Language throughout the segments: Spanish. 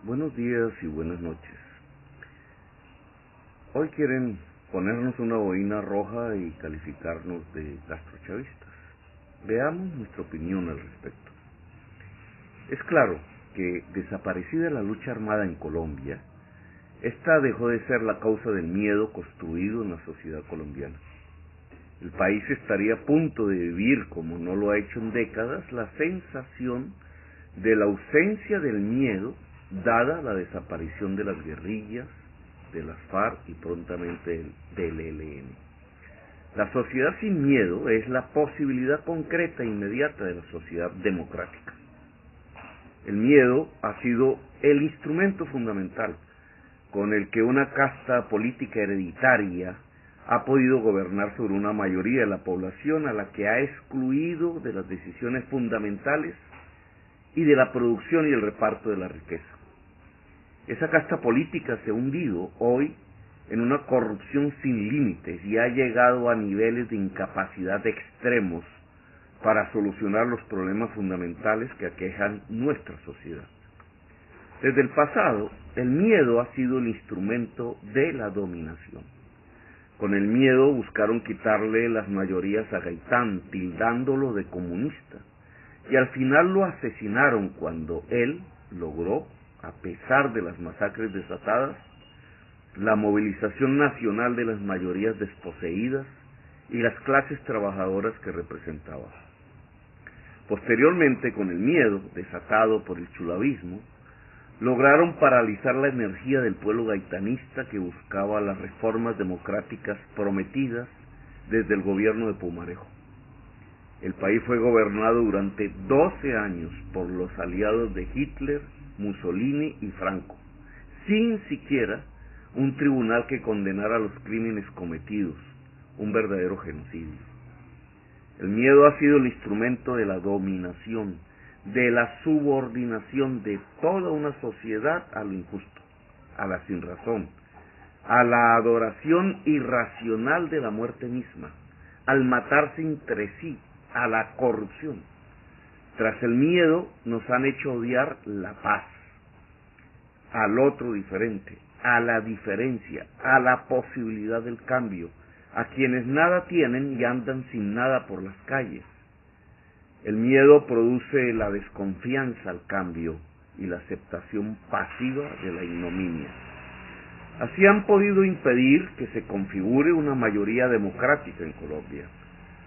Buenos días y buenas noches. Hoy quieren ponernos una boina roja y calificarnos de castrochavistas. Veamos nuestra opinión al respecto. Es claro que, desaparecida la lucha armada en Colombia, esta dejó de ser la causa del miedo construido en la sociedad colombiana. El país estaría a punto de vivir, como no lo ha hecho en décadas, la sensación de la ausencia del miedo, dada la desaparición de las guerrillas, de las FARC y prontamente del ELN. La sociedad sin miedo es la posibilidad concreta e inmediata de la sociedad democrática. El miedo ha sido el instrumento fundamental con el que una casta política hereditaria ha podido gobernar sobre una mayoría de la población, a la que ha excluido de las decisiones fundamentales y de la producción y el reparto de la riqueza. Esa casta política se ha hundido hoy en una corrupción sin límites y ha llegado a niveles de incapacidad extremos para solucionar los problemas fundamentales que aquejan nuestra sociedad. Desde el pasado, el miedo ha sido el instrumento de la dominación. Con el miedo buscaron quitarle las mayorías a Gaitán, tildándolo de comunista, y al final lo asesinaron cuando él logró, a pesar de las masacres desatadas, la movilización nacional de las mayorías desposeídas y las clases trabajadoras que representaba. Posteriormente, con el miedo desatado por el chulavismo, lograron paralizar la energía del pueblo gaitanista que buscaba las reformas democráticas prometidas desde el gobierno de Pumarejo. El país fue gobernado durante 12 años por los aliados de Hitler, Mussolini y Franco, sin siquiera un tribunal que condenara los crímenes cometidos, un verdadero genocidio. El miedo ha sido el instrumento de la dominación, de la subordinación de toda una sociedad a lo injusto, a la sinrazón, a la adoración irracional de la muerte misma, al matarse entre sí, a la corrupción. Tras el miedo nos han hecho odiar la paz, al otro diferente, a la diferencia, a la posibilidad del cambio, a quienes nada tienen y andan sin nada por las calles. El miedo produce la desconfianza al cambio y la aceptación pasiva de la ignominia. Así han podido impedir que se configure una mayoría democrática en Colombia.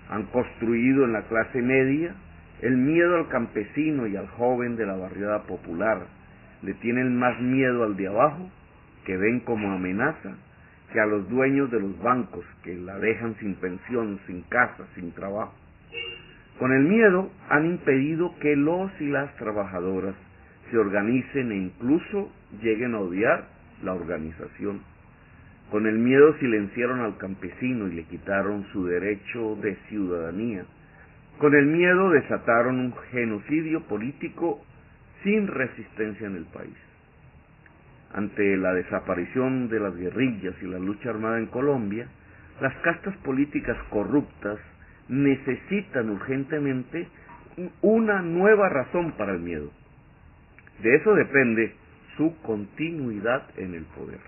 Han construido en la clase media el miedo al campesino y al joven de la barriada popular. Le tienen más miedo al de abajo, que ven como amenaza, que a los dueños de los bancos, que la dejan sin pensión, sin casa, sin trabajo. Con el miedo han impedido que los y las trabajadoras se organicen e incluso lleguen a odiar la organización. Con el miedo silenciaron al campesino y le quitaron su derecho de ciudadanía. Con el miedo desataron un genocidio político sin resistencia en el país. Ante la desaparición de las guerrillas y la lucha armada en Colombia, las castas políticas corruptas necesitan urgentemente una nueva razón para el miedo. De eso depende su continuidad en el poder.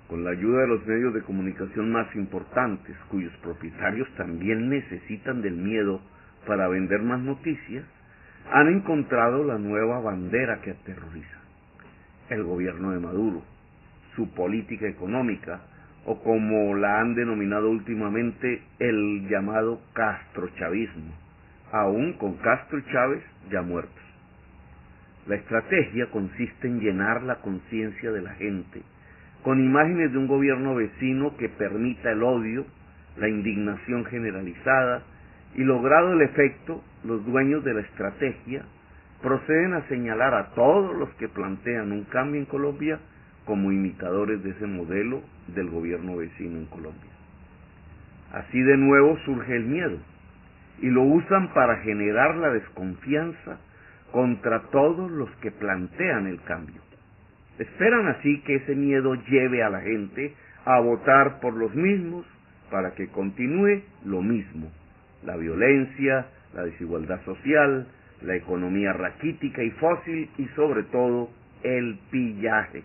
Con la ayuda de los medios de comunicación más importantes, cuyos propietarios también necesitan del miedo para vender más noticias, han encontrado la nueva bandera que aterroriza: el gobierno de Maduro, su política económica, o como la han denominado últimamente, el llamado castrochavismo, aún con Castro y Chávez ya muertos. La estrategia consiste en llenar la conciencia de la gente con imágenes de un gobierno vecino que permita el odio, la indignación generalizada, y logrado el efecto, los dueños de la estrategia proceden a señalar a todos los que plantean un cambio en Colombia como imitadores de ese modelo del gobierno vecino en Colombia. Así de nuevo surge el miedo, y lo usan para generar la desconfianza contra todos los que plantean el cambio. Esperan así que ese miedo lleve a la gente a votar por los mismos para que continúe lo mismo: la violencia, la desigualdad social, la economía raquítica y fósil y sobre todo el pillaje.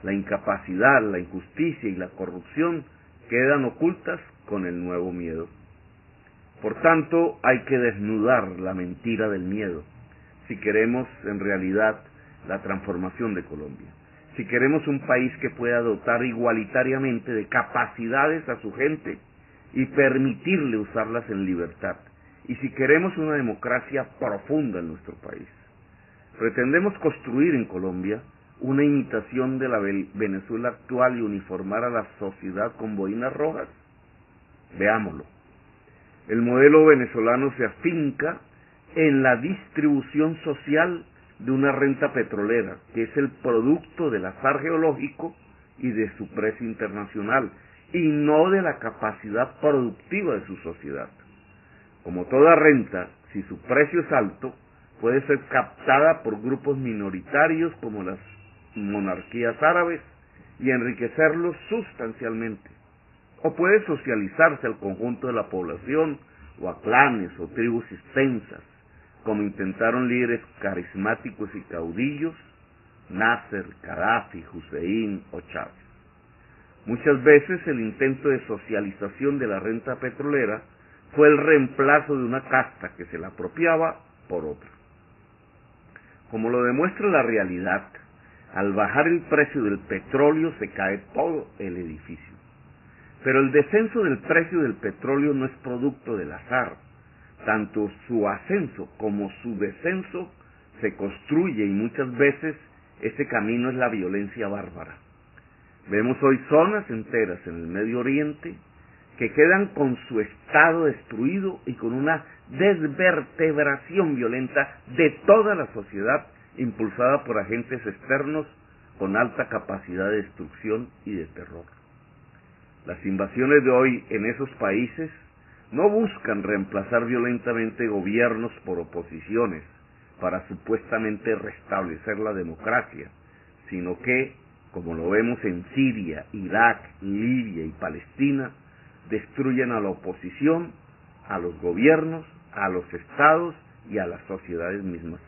La incapacidad, la injusticia y la corrupción quedan ocultas con el nuevo miedo. Por tanto, hay que desnudar la mentira del miedo si queremos en realidad la transformación de Colombia. Si queremos un país que pueda dotar igualitariamente de capacidades a su gente y permitirle usarlas en libertad. Y si queremos una democracia profunda en nuestro país. Pretendemos construir en Colombia una imitación de la Venezuela actual y uniformar a la sociedad con boinas rojas. Veámoslo. El modelo venezolano se afinca en la distribución social de una renta petrolera, que es el producto del azar geológico y de su precio internacional, y no de la capacidad productiva de su sociedad. Como toda renta, si su precio es alto, puede ser captada por grupos minoritarios como las monarquías árabes y enriquecerlos sustancialmente. O puede socializarse al conjunto de la población o a clanes o tribus extensas, como intentaron líderes carismáticos y caudillos, Nasser, Gaddafi, Hussein o Chávez. Muchas veces el intento de socialización de la renta petrolera fue el reemplazo de una casta que se la apropiaba por otra. Como lo demuestra la realidad, al bajar el precio del petróleo se cae todo el edificio. Pero el descenso del precio del petróleo no es producto del azar. Tanto su ascenso como su descenso se construye y muchas veces ese camino es la violencia bárbara. Vemos hoy zonas enteras en el Medio Oriente que quedan con su estado destruido y con una desvertebración violenta de toda la sociedad impulsada por agentes externos con alta capacidad de destrucción y de terror. Las invasiones de hoy en esos países no buscan reemplazar violentamente gobiernos por oposiciones para supuestamente restablecer la democracia, sino que, como lo vemos en Siria, Irak, Libia y Palestina, destruyen a la oposición, a los gobiernos, a los estados y a las sociedades mismas.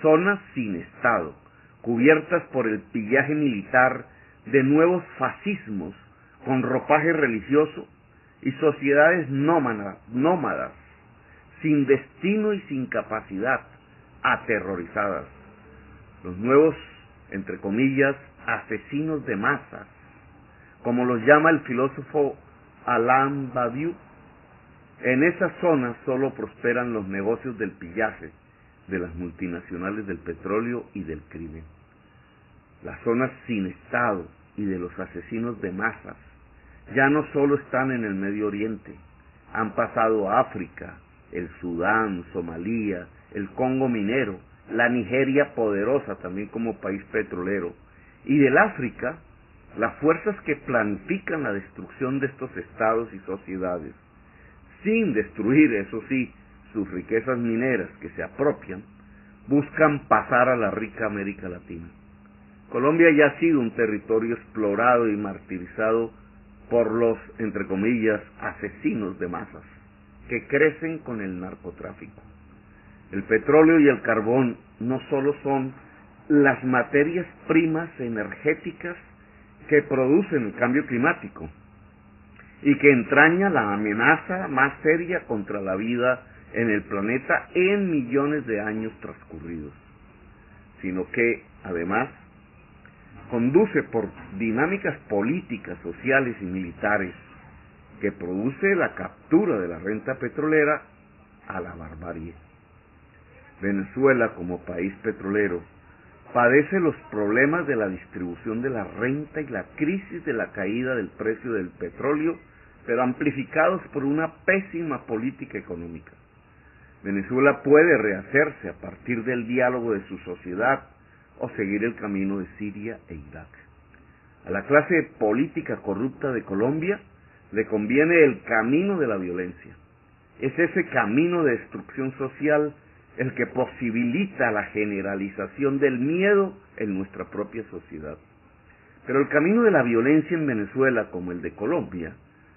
Zonas sin estado, cubiertas por el pillaje militar de nuevos fascismos con ropaje religioso y sociedades nómadas, sin destino y sin capacidad, aterrorizadas. Los nuevos, entre comillas, asesinos de masas, como los llama el filósofo Alain Badiou. En esas zonas solo prosperan los negocios del pillaje, de las multinacionales del petróleo y del crimen. Las zonas sin Estado y de los asesinos de masas ya no solo están en el Medio Oriente, han pasado a África, el Sudán, Somalia, el Congo minero, la Nigeria poderosa también como país petrolero, y del África, las fuerzas que planifican la destrucción de estos estados y sociedades, sin destruir, eso sí, sus riquezas mineras que se apropian, buscan pasar a la rica América Latina. Colombia ya ha sido un territorio explorado y martirizado por los, entre comillas, asesinos de masas, que crecen con el narcotráfico. El petróleo y el carbón no solo son las materias primas energéticas que producen el cambio climático y que entraña la amenaza más seria contra la vida en el planeta en millones de años transcurridos, sino que, además, conduce por dinámicas políticas, sociales y militares que produce la captura de la renta petrolera a la barbarie. Venezuela, como país petrolero, padece los problemas de la distribución de la renta y la crisis de la caída del precio del petróleo, pero amplificados por una pésima política económica. Venezuela puede rehacerse a partir del diálogo de su sociedad o seguir el camino de Siria e Irak. A la clase política corrupta de Colombia le conviene el camino de la violencia. Es ese camino de destrucción social el que posibilita la generalización del miedo en nuestra propia sociedad. Pero el camino de la violencia en Venezuela, como el de Colombia,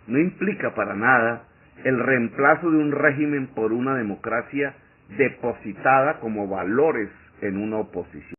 no implica para nada el reemplazo de un régimen por una democracia depositada como valores en una oposición.